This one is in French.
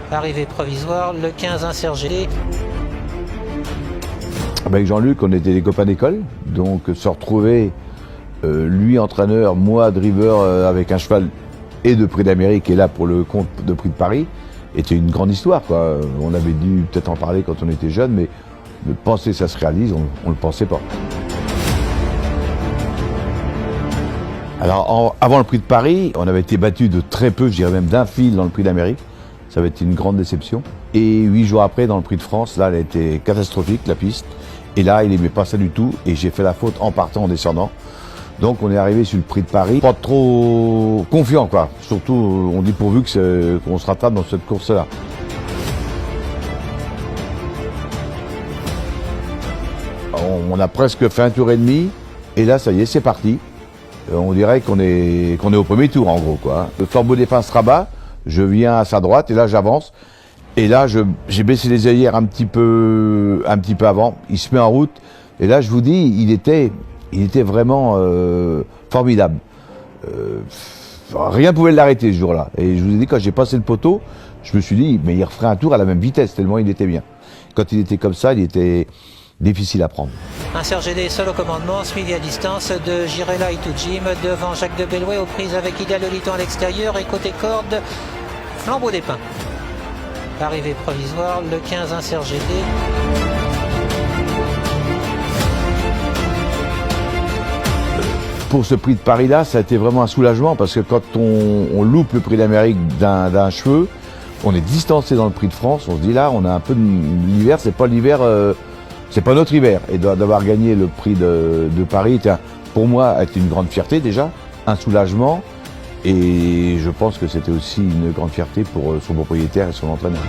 Arrivée provisoire, le 15 insert GD. Avec Jean-Luc, on était des copains d'école, donc se retrouver, lui entraîneur, moi driver avec un cheval et de Prix d'Amérique et là pour le compte de Prix de Paris, était une grande histoire, quoi. On avait dû peut-être en parler quand on était jeune, mais de penser que ça se réalise, on ne le pensait pas. Alors avant le Prix de Paris, on avait été battu de très peu, je dirais même d'un fil dans le Prix d'Amérique. Ça avait été une grande déception. Et 8 jours après, dans le Prix de France, là, elle était catastrophique, la piste. Et là, il n'aimait pas ça du tout. Et j'ai fait la faute en partant, en descendant. Donc, on est arrivé sur le Prix de Paris. Pas trop confiant, quoi. Surtout, on dit pourvu qu'on se rattrape dans cette course-là. On a presque fait un tour et demi. Et là, ça y est, c'est parti. On dirait qu'on est au premier tour, en gros, quoi. Le flambeau des pins se rabat. Je viens à sa droite et là j'avance. Et là j'ai baissé les œillères un petit peu avant. Il se met en route. Et là je vous dis, il était vraiment formidable. Rien ne pouvait l'arrêter ce jour-là. Et je vous ai dit, quand j'ai passé le poteau, je me suis dit, mais il referait un tour à la même vitesse, tellement il était bien. Quand il était comme ça, il était difficile à prendre. Insert GD seul au commandement, suivi à distance de Girella et Jim devant Jacques de Bellouet aux prises avec Idéal Loliton à l'extérieur et côté corde, flambeau des pins. Arrivée provisoire, le 15 insert GD. Pour ce Prix de Paris-là, ça a été vraiment un soulagement parce que quand on loupe le Prix d'Amérique d'un cheveu, on est distancé dans le Prix de France, on se dit là, on a un peu l'hiver, c'est pas l'hiver... c'est pas notre hiver. Et d'avoir gagné le Prix de Paris, pour moi, a été une grande fierté déjà, un soulagement. Et je pense que c'était aussi une grande fierté pour son propriétaire et son entraîneur.